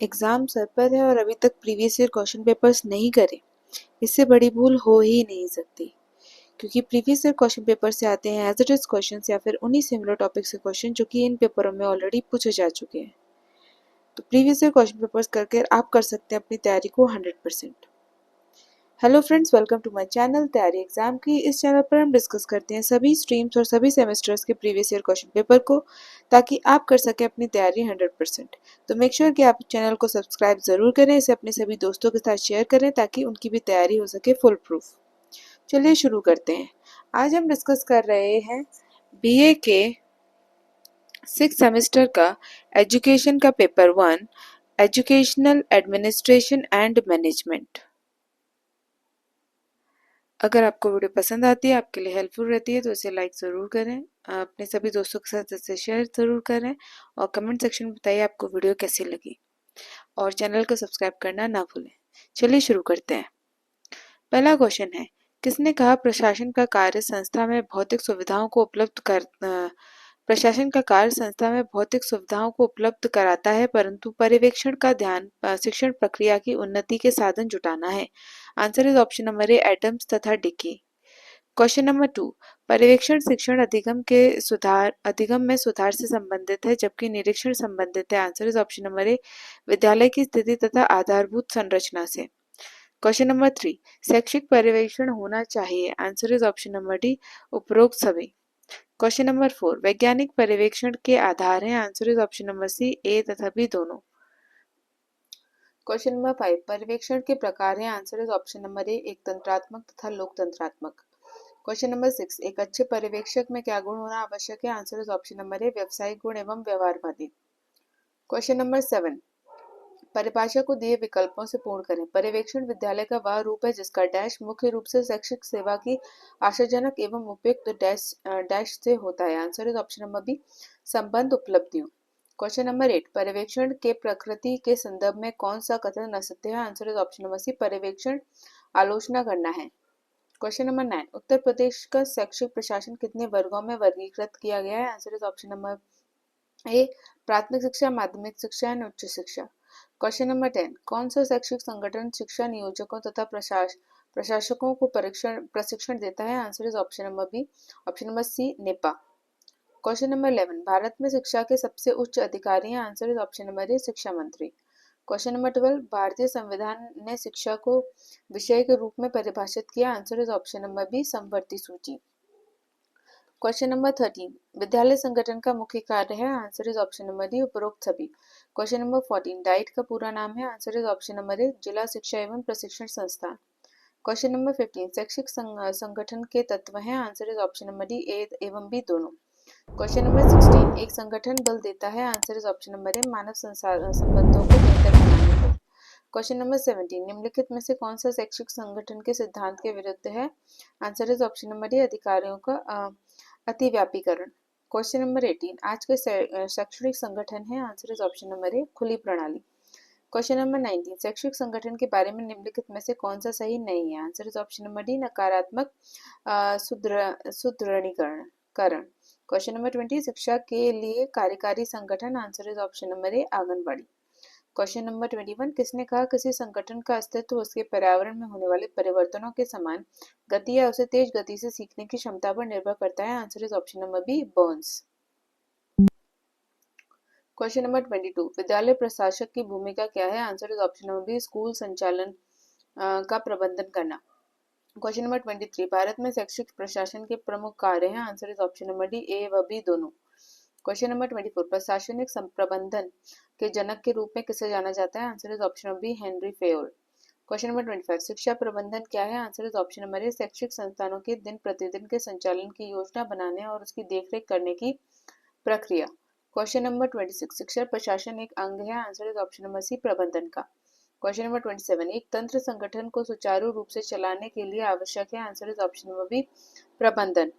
Exam sir पर है और अभी तक प्रीवियस ईयर क्वेश्चन पेपर्स नहीं करे, इससे बड़ी भूल हो ही नहीं सकती। क्योंकि प्रीवियस ईयर क्वेश्चन पेपर से आते हैं एज इट इज़ क्वेश्चन या फिर उन्हीं सिमिलर टॉपिक से क्वेश्चन जो कि इन पेपरों में ऑलरेडी पूछे जा चुके हैं। तो प्रीवियस ईयर क्वेश्चन पेपर्स करके आप कर सकते हैं अपनी तैयारी को 100%। Hello friends, welcome to my channel तैयारी एग्जाम की। इस चैनल पर हम डिस्कस करते हैं सभी स्ट्रीम्स और सभी सेमेस्टर्स के प्रीवियस ईयर क्वेश्चन पेपर को, ताकि आप कर सकें अपनी तैयारी 100%। तो मेक श्योर कि आप चैनल को सब्सक्राइब ज़रूर करें, इसे अपने सभी दोस्तों के साथ शेयर करें ताकि उनकी भी तैयारी हो सके फुल प्रूफ। चलिए शुरू करते हैं। आज हम डिस्कस कर रहे हैं बीए के 6 सेमेस्टर का एजुकेशन का paper 1, educational administration and management. अगर आपको वीडियो पसंद आती है, आपके लिए हेल्पफुल रहती है, तो इसे लाइक ज़रूर करें, अपने सभी दोस्तों के साथ इसे शेयर ज़रूर करें और कमेंट सेक्शन में बताइए आपको वीडियो कैसी लगी और चैनल को सब्सक्राइब करना ना भूलें। चलिए शुरू करते हैं। पहला क्वेश्चन है, किसने कहा प्रशासन का कार्य संस्था में भौतिक सुविधाओं को प्रशासन का कार्य संस्था में भौतिक सुविधाओं को उपलब्ध कराता है, परंतु पर्यवेक्षण का ध्यान शिक्षण प्रक्रिया की उन्नति के साधन जुटाना है। Answer is option number A, Adams तथा डिकी। क्वेश्चन नंबर 2, पर्यवेक्षण शिक्षण अधिगम में सुधार से संबंधित है, जबकि निरीक्षण संबंधित है। आंसर इज ऑप्शन नंबर ए, विद्यालय की स्थिति तथा आधारभूत संरचना से। क्वेश्चन नंबर 3, शैक्षिक पर्यवेक्षण होना चाहिए। Answer is option number D, उपरोक्त सभी। क्वेश्चन नंबर 4, वैज्ञानिक पर्यवेक्षण के आधार हैं। Answer is option number C, A तथा बी दोनों। क्वेश्चन नंबर 5, पर्यवेक्षण के प्रकार हैं। आंसर इज ऑप्शन नंबर ए, एक तंत्रात्मक तथा लोकतंत्रात्मक। क्वेश्चन नंबर 6, एक अच्छे पर्यवेक्षक में क्या गुण होना आवश्यक है। आंसर इज ऑप्शन नंबर ए, व्यावसायिक गुण एवं व्यवहारवादी। क्वेश्चन नंबर 7, परिभाषा को दिए विकल्पों से पूर्ण करें। पर्यवेक्षण विद्यालय का वह रूप है जिसका डैश मुख्य रूप से शैक्षिक सेवा की आशाजनक एवं उपयुक्त डैश से होता है। Answer is option number B, संबंध उपलब्धियों। क्वेश्चन नंबर 8, पर्यवेक्षण के प्रकृति के संदर्भ में कौन सा कथन असत्य है। Answer is option number C, पर्यवेक्षण आलोचना करना है। क्वेश्चन नंबर 9, उत्तर प्रदेश का शैक्षिक प्रशासन कितने वर्गों में वर्गीकृत किया गया है। आंसर इज ऑप्शन नंबर ए, प्राथमिक शिक्षा, माध्यमिक शिक्षा एंड उच्च शिक्षा। क्वेश्चन नंबर 10, कौन सा शैक्षिक संगठन शिक्षा नियोजकों तथा प्रशासकों को प्रशिक्षण देता है। Answer is option number B, option number C, नेपा। क्वेश्चन नंबर 11, भारत में शिक्षा के सबसे उच्च अधिकारी हैं। Answer is option number A, शिक्षा मंत्री। क्वेश्चन नंबर 12, भारतीय संविधान ने शिक्षा को विषय के रूप में परिभाषित किया। Answer is option number B, समवर्ती सूची। क्वेश्चन नंबर 13, विद्यालय संगठन का मुख्य कार्य है। Answer is option number D, उपरोक्त सभी। क्वेश्चन नंबर 14, डाइट का पूरा नाम है। आंसर इज ऑप्शन नंबर ए, जिला शिक्षा एवं प्रशिक्षण संस्थान। क्वेश्चन नंबर 15, शैक्षिक संगठन के तत्व हैं। Answer is option number D, A एवं बी दोनों। क्वेश्चन नंबर 16, एक संगठन बल देता है। Answer is option number A, मानव संबंधों को बेहतर बनाने पर। क्वेश्चन नंबर 17, निम्नलिखित में से कौन सा शैक्षिक संगठन के सिद्धांत के विरुद्ध है। Answer is option number D, अधिकारियों का अतिव्यापीकरण। क्वेश्चन नंबर 18, आज के शैक्षणिक संगठन है। Answer is option number A, खुली प्रणाली। क्वेश्चन नंबर 19, शैक्षिक संगठन के बारे में निम्नलिखित में से कौन सा सही नहीं है। Answer is option number D, नकारात्मक सुदृढ़ीकरण। क्वेश्चन नंबर 20, शिक्षा के लिए कार्यकारी संगठन। Answer is option number A, anganwadi. Question number 21, किसने कहा किसी संगठन का अस्तित्व उसके पर्यावरण में होने वाले परिवर्तनों के समान गति या उसे तेज गति से सीखने की क्षमता पर निर्भर करता है। Answer is option number B, Burns. Question number 22, विद्यालय प्रशासक की भूमिका क्या है। Answer is option number B, school संचालन का प्रबंधन करना। क्वेश्चन नंबर 23, भारत में शैक्षिक प्रशासन के प्रमुख कार्य हैं। Answer is option number D, A व बी दोनों। क्वेश्चन नंबर 24, प्रशासनिक प्रबंधन के जनक के रूप में किसे जाना जाता है। Answer is option number B, Henri Fayol. Question number 25, शिक्षा प्रबंधन क्या है। Answer is option number A, शैक्षिक संस्थानों के दिन प्रतिदिन के संचालन की योजना बनाने और उसकी देखरेख करने की प्रक्रिया। क्वेश्चन नंबर 26, शिक्षा प्रशासन एक अंग है। Answer is option number C, प्रबंधन का। क्वेश्चन नंबर 27, एक तंत्र संगठन को सुचारू रूप से चलाने के लिए आवश्यक है। Answer is option number B, प्रबंधन।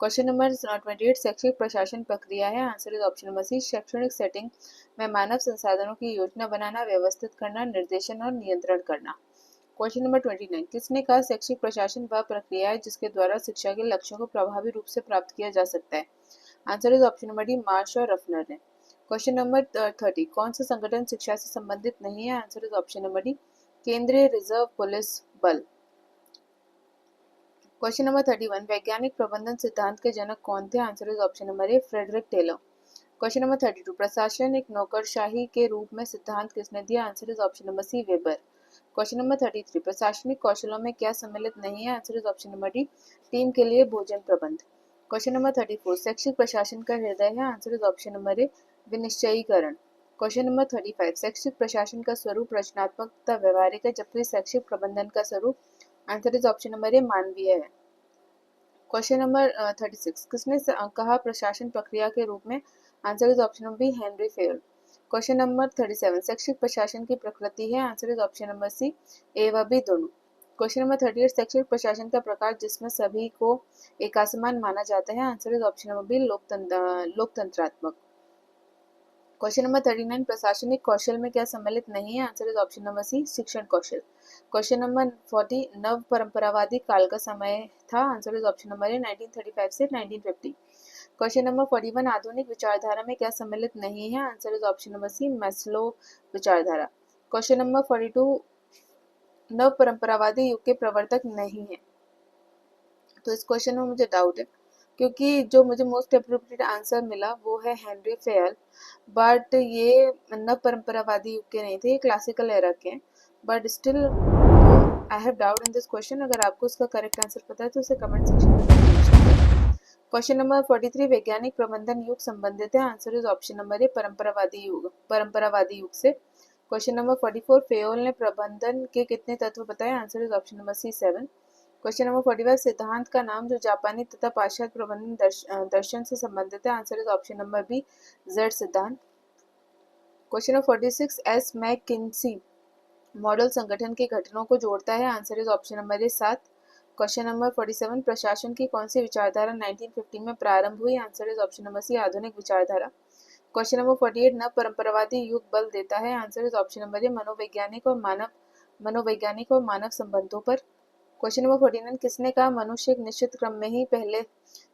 क्वेश्चन नंबर 28, शैक्षिक प्रशासन प्रक्रिया है। Answer is option number C, शैक्षणिक सेटिंग में मानव संसाधनों की योजना बनाना, व्यवस्थित करना, निर्देशन और नियंत्रण करना। क्वेश्चन नंबर 29, किसने कहा शैक्षिक प्रशासन वह प्रक्रिया है जिसके द्वारा शिक्षा के लक्ष्यों को प्रभावी रूप से प्राप्त किया जा सकता है। Answer is option number D, Marsh और रफनर ने। क्वेश्चन नंबर 30, कौन सा संगठन शिक्षा से संबंधित नहीं है? Answer is option number D, केंद्रीय रिजर्व पुलिस बल। क्वेश्चन नंबर 31, वैज्ञानिक प्रबंधन सिद्धांत के जनक कौन थे? Answer is option number A, Frederick Taylor. Question number 32, प्रशासन एक नौकरशाही के रूप में सिद्धांत किसने दिया? Answer is option number C, Weber. Question number 33, प्रशासनिक कौशलों में क्या सम्मिलित नहीं है? Answer is option number D, team के लिए भोजन प्रबंध। क्वेश्चन नंबर 34, शैक्षिक प्रशासन का हृदय है? Answer is option number A, विनिश्चयीकरण। क्वेश्चन नंबर 35, शैक्षिक प्रशासन का स्वरूप रचनात्मक तथा व्यवहारिक है, जबकि शैक्षिक प्रबंधन का स्वरूप आंसर इज ऑप्शन नंबर ए, मानवीय है। क्वेश्चन नंबर 36, किसने कहा प्रशासन प्रक्रिया के रूप में? Answer is option number B, Henri Fayol. Question number 37, शैक्षिक प्रशासन की प्रकृति है? Answer is option number C, A व बी दोनों। क्वेश्चन नंबर 38, शैक्षिक प्रशासन का प्रकार जिसमें सभी को एक समान माना जाता है? Answer is option number B, लोकतंत्रात्मक। क्वेश्चन नंबर 39, प्रशासनिक कौशल में क्या सम्मिलित नहीं है? Answer is option number C, शिक्षण कौशल। क्वेश्चन नंबर 40, नव परंपरावादी काल का समय था? आंसर इज ऑप्शन नंबर ए, 1935 से 1950। क्वेश्चन नंबर 41, आधुनिक विचारधारा में क्या सम्मिलित नहीं है? Answer is option number C, Maslow विचारधारा। क्वेश्चन नंबर 42, नव परंपरावादी युग के प्रवर्तक नहीं है। तो इस क्वेश्चन में मुझे डाउट है, क्योंकि जो मुझे मोस्ट अप्रोप्रिएट आंसर मिला वो है हेनरी फेयल, बट ये नव परंपरावादी युग के नहीं थे, ये क्लासिकल एरा के हैं। But still I have doubt in this question. अगर आपको इसका करेक्ट आंसर पता है तो उसे कमेंट सेक्शन में मेंशन करें। क्वेश्चन नंबर 43, वैज्ञानिक प्रबंधन युग संबंधित है? Answer is option number A, परंपरावादी युग से। क्वेश्चन नंबर 44, फेयोल ने प्रबंधन के कितने तत्व बताए? Answer is option number C, 7। Question number 45, सिद्धांत का नाम जो जापानी तथा पाश्चात्य प्रबंधन दर्शन से संबंधित है? Answer is option number B, Z सिद्धांत। Question number 46, S McKinsey model संगठन के गठनों को जोड़ता है? Answer is option number A, 7। Question number 47, प्रशासन की कौन सी विचारधारा 1950 में प्रारंभ हुई? Answer is option number C, आधुनिक विचारधारा। क्वेश्चन नंबर 48, नव परंपरावादी युग बल देता है? आंसर इज ऑप्शन नंबर ए, मनोवैज्ञानिक और मानव संबंधों पर। क्वेश्चन नंबर 49, किसने कहा मनुष्य एक निश्चित क्रम में ही पहले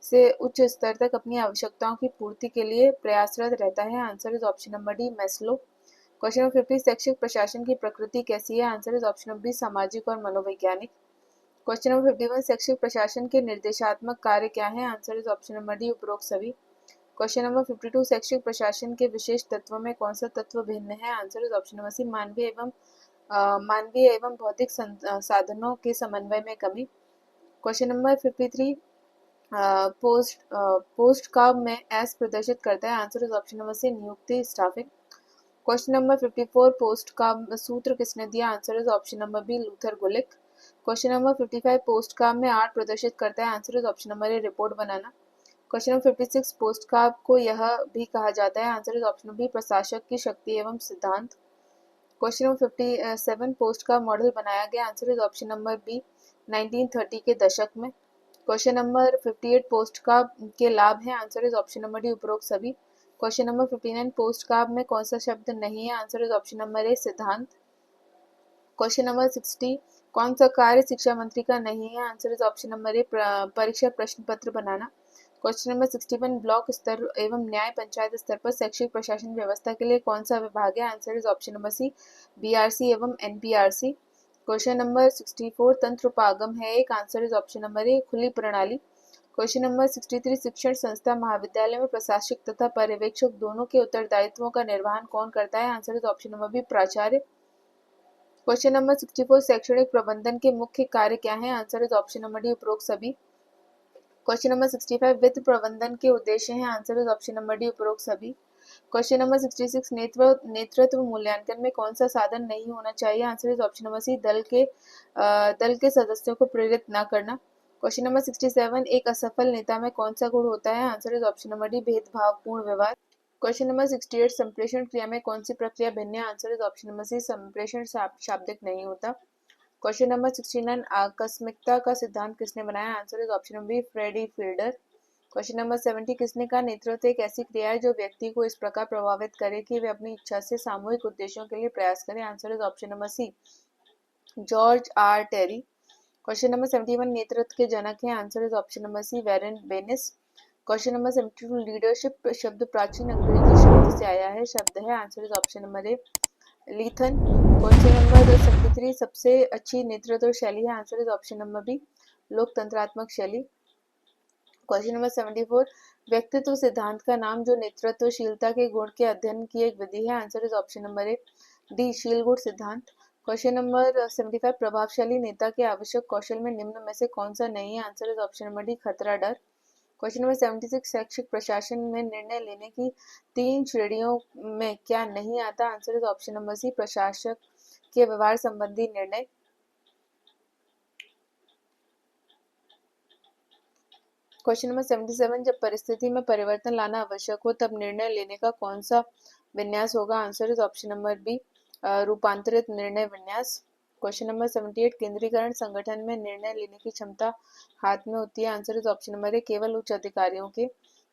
से उच्च स्तर तक अपनी आवश्यकताओं की पूर्ति के लिए प्रयासरत रहता है? Answer is option number D, Maslow. Question number 50, शैक्षिक प्रशासन की प्रकृति कैसी है? Answer is option number B, सामाजिक और मनोवैज्ञानिक। क्वेश्चन नंबर 51, शैक्षिक प्रशासन के निर्देशात्मक कार्य क्या है? Answer is option number D, उपरोक्त सभी। क्वेश्चन नंबर 52, शैक्षिक प्रशासन के विशेष तत्वों में कौन सा तत्व भिन्न है? Answer is option number C, मानवीय एवं भौतिक साधनों के समन्वय में कमी। क्वेश्चन नंबर 53, पोस्ट काम में एस प्रदर्शित करता है? Answer is option number C, नियुक्ति, स्टाफिंग। क्वेश्चन नंबर 54, पोस्ट काम सूत्र किसने दिया? Answer is option number B, Luther Gulick. Question number 55, POSDCORB में आर्ट प्रदर्शित करता है? Answer is option number A, report बनाना। क्वेश्चन नंबर 56, पोस्ट काम को यह भी कहा जाता है? आंसर इज ऑप्शन बी, प्रशासक की शक्ति एवं सिद्धांत। Question number 57, POSDCORB model बनाया गया? Answer is option number B, 1930 के दशक में। क्वेश्चन नंबर 58, पोस्ट का के लाभ है? Answer is option number D, उपरोक्त सभी। क्वेश्चन नंबर 59, पोस्ट कार्ड में कौन सा शब्द नहीं है? Answer is option number A, सिद्धांत। क्वेश्चन नंबर 60, कौन सा कार्य शिक्षा मंत्री का नहीं है? आंसर इज ऑप्शन नंबर ए, परीक्षा प्रश्न पत्र बनाना। क्वेश्चन नंबर 61, ब्लॉक स्तर एवं न्याय पंचायत स्तर पर शैक्षिक प्रशासन व्यवस्था के लिए कौन सा विभाग है? Answer is option number C, BRC एवं एनपीआरसी। क्वेश्चन नंबर 64, तंत्र उपागम है एक? Answer is option number A, खुली प्रणाली। क्वेश्चन नंबर 63, शिक्षण संस्था महाविद्यालय में प्रशासक तथा पर्यवेक्षक दोनों के उत्तरदायित्वों का निर्वहन कौन करता है? Answer is option number B, प्राचार्य। क्वेश्चन नंबर 64, शैक्षणिक प्रबंधन के मुख्य कार्य क्या है? Answer is option number D, उपरोक्त सभी। क्वेश्चन नंबर 65, वित्त प्रबंधन के उद्देश्य हैं? Answer is option number D, उपरोक्त सभी। क्वेश्चन नंबर 66, नेतृत्व मूल्यांकन में कौन सा साधन नहीं होना चाहिए? Answer is option number C, दल के सदस्यों को प्रेरित न करना। क्वेश्चन नंबर 67, एक असफल नेता में कौन सा गुण होता है? Answer is option number D, भेदभावपूर्ण व्यवहार। क्वेश्चन नंबर 68, संप्रेषण क्रिया में कौन सी प्रक्रिया भिन्न है? Answer is option number C, संप्रेषण शाब्दिक नहीं होता। क्वेश्चन नंबर 69, आकस्मिकता का सिद्धांत किसने बनाया? Answer is option number B, Freddie Fielder. Question number 70, किसने कहा नेतृत्व एक ऐसी क्रिया है जो व्यक्ति को इस प्रकार प्रभावित करे कि वे अपनी इच्छा से सामूहिक उद्देश्यों के लिए प्रयास करें? Answer is option number C, George R Terry. Question number 71, नेतृत्व के जनक हैं? Answer is option number C, Warren Bennis. Question number 72, leadership शब्द प्राचीन अंग्रेजी शब्द शब्द से आया है, शब्द है, answer is option number A लीथन। क्वेश्चन नंबर 73, सबसे अच्छी नेतृत्व शैली है, answer is option number B लोकतंत्रात्मक शैली। क्वेश्चन नंबर 74, व्यक्तित्व सिद्धांत का नाम जो नेतृत्वशीलता के गुण के अध्ययन की एक विधि है, answer is option number A D शीलगुण सिद्धांत। क्वेश्चन नंबर 75, प्रभावशाली नेता के आवश्यक कौशल में निम्न में से कौन सा नहीं है, answer is option number D खतरा डर। क्वेश्चन नंबर 76, शैक्षिक प्रशासन में निर्णय लेने की 3 श्रेणियों में क्या नहीं आता, answer is option number C प्रशासक के व्यवहार संबंधी निर्णय। क्वेश्चन नंबर 77, जब परिस्थिति में परिवर्तन लाना आवश्यक हो तब निर्णय लेने का कौन सा विन्यास होगा, answer is option number B रूपांतरित निर्णय विन्यास। क्वेश्चन नंबर 78, केंद्रीकरण संगठन में निर्णय लेने की क्षमता हाथ में होती है, आंसर इज ऑप्शन नंबर ए केवल उच्च अधिकारियों के।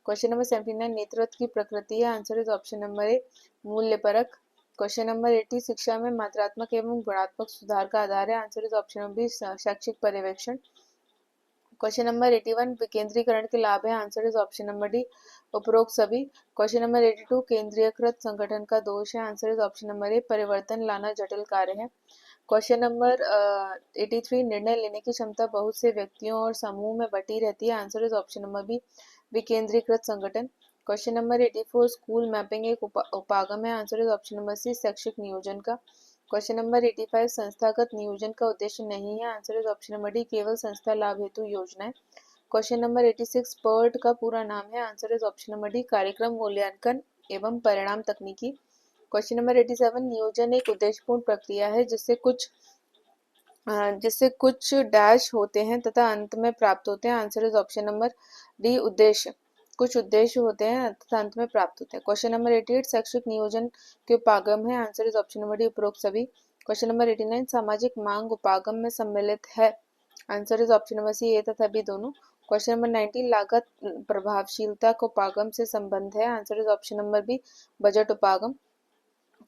क्वेश्चन नंबर 79, नेतृत्व की प्रकृति है, आंसर इज ऑप्शन नंबर ए मूल्य परक। क्वेश्चन नंबर 80, शिक्षा में मात्रात्मक एवं गुणात्मक सुधार का आधार है, answer is option number B शैक्षिक पर्यवेक्षण। क्वेश्चन नंबर 81, विकेंद्रीकरण के लाभ है, answer is option number D उपरोक्त सभी। क्वेश्चन नंबर 82, केंद्रीयकृत संगठन का दोष है, आंसर इज ऑप्शन नंबर ए परिवर्तन लाना जटिल कार्य है। क्वेश्चन नंबर 83, निर्णय लेने की क्षमता बहुत से व्यक्तियों और समूह में बटी रहती है, answer is option number B विकेंद्रीकृत संगठन। क्वेश्चन नंबर 84, स्कूल मैपिंग एक उपागम है, answer is option number C शैक्षिक नियोजन का। क्वेश्चन नंबर 85, संस्थागत नियोजन का उद्देश्य नहीं है, answer is option number D केवल संस्था लाभ हेतु योजनाएं। क्वेश्चन नंबर 86, पर्ट का पूरा नाम है, answer is option number D कार्यक्रम मूल्यांकन एवं परिणाम तकनीकी। क्वेश्चन नंबर 87, नियोजन एक उद्देश्यपूर्ण प्रक्रिया है जिससे कुछ डैश होते हैं तथा अंत में प्राप्त होते हैं, answer is option number D उद्देश्य कुछ उद्देश्य होते हैं तथा अंत में प्राप्त होते हैं। क्वेश्चन नंबर 88, शैक्षिक नियोजन के उपागम है, answer is option number D उपरोक्त सभी। क्वेश्चन नंबर 89, सामाजिक मांग उपागम में सम्मिलित है, answer is option number C A तथा बी दोनों। क्वेश्चन नंबर 90, लागत प्रभावशीलता को उपागम से संबंध है, answer is option number B budget उपागम।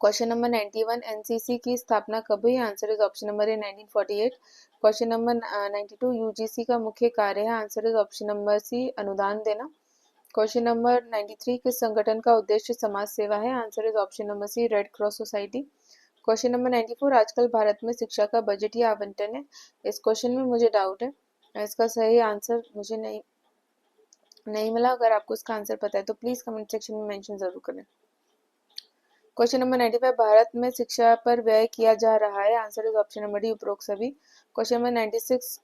क्वेश्चन नंबर 91, एनसीसी की स्थापना कब हुई, answer is option number A 1948। Question number 92, UGC का मुख्य कार्य है, answer is option number C अनुदान देना। क्वेश्चन नंबर 93, किस संगठन का उद्देश्य समाज सेवा है, answer is option number C Red Cross Society. Question number 94, आजकल भारत में शिक्षा का बजट या आवंटन है, इस क्वेश्चन में मुझे डाउट है, इसका सही आंसर मुझे नहीं मिला। अगर आपको इसका आंसर पता है तो प्लीज कमेंट सेक्शन में मेंशन जरूर करें। क्वेश्चन नंबर 95, भारत में शिक्षा पर व्यय किया जा रहा है, answer is option number D उपरोक्त सभी। क्वेश्चन नंबर 96,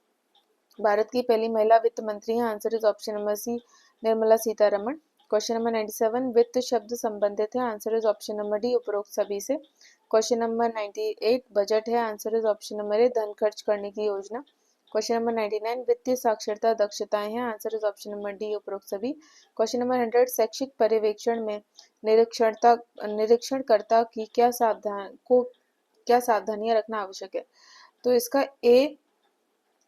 भारत की पहली महिला वित्त मंत्री है, answer is option number C Nirmala Sitharaman. Question number 97, वित्त शब्द संबंधित है, answer is option number D उपरोक्त सभी से। क्वेश्चन नंबर 98, बजट है, answer is option number A धन खर्च करने की योजना। क्वेश्चन नंबर 99, वित्तीय साक्षरता दक्षताएं हैं, answer is option number D उपरोक्त सभी। क्वेश्चन नंबर 100, शैक्षिक पर्यवेक्षण में निरीक्षणकर्ता की क्या सावधानियां रखना आवश्यक है, तो इसका ए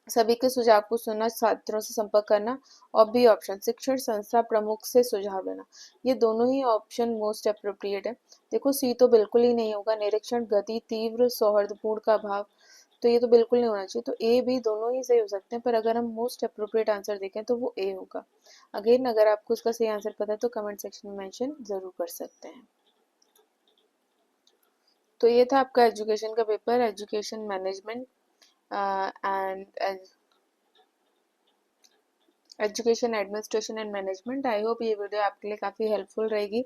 सभी के सुझाव को सुनना, छात्रों से संपर्क करना, और बी ऑप्शन शिक्षण संस्था प्रमुख से सुझाव लेना। ये दोनों ही ऑप्शन मोस्ट अप्रोप्रिएट है। देखो सी तो बिल्कुल ही नहीं होगा, निरीक्षण गति तीव्र सौहार्दपूर्ण का अभाव, तो ये तो बिल्कुल नहीं होना चाहिए। तो ए बी दोनों ही सही हो सकते हैं, पर अगर हम मोस्ट अप्रोप्रिएट आंसर देखें तो वो ए होगा। अगेन अगर आपको इसका सही आंसर पता है तो कमेंट सेक्शन में मेंशन जरूर कर सकते हैं। तो ये था आपका एजुकेशन का paper, education management and education administration and management. I hope ये वीडियो आपके लिए काफ़ी हेल्पफुल रहेगी,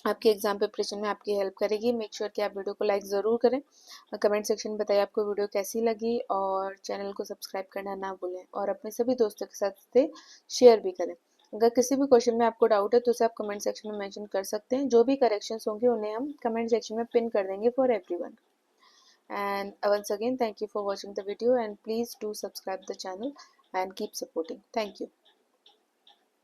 आपके एग्जाम प्रिपरेशन में आपकी हेल्प करेगी। मेक श्योर कि आप वीडियो को लाइक ज़रूर करें, कमेंट सेक्शन में बताइए आपको वीडियो कैसी लगी, और चैनल को सब्सक्राइब करना ना भूलें, और अपने सभी दोस्तों के साथ शेयर भी करें। अगर किसी भी क्वेश्चन में आपको डाउट है तो उसे आप कमेंट सेक्शन में मेंशन कर सकते हैं, जो भी करेक्शंस होंगे उन्हें हम कमेंट सेक्शन में पिन कर देंगे for everyone. And once again, thank you for watching the video, and please do subscribe the channel and keep supporting. Thank you.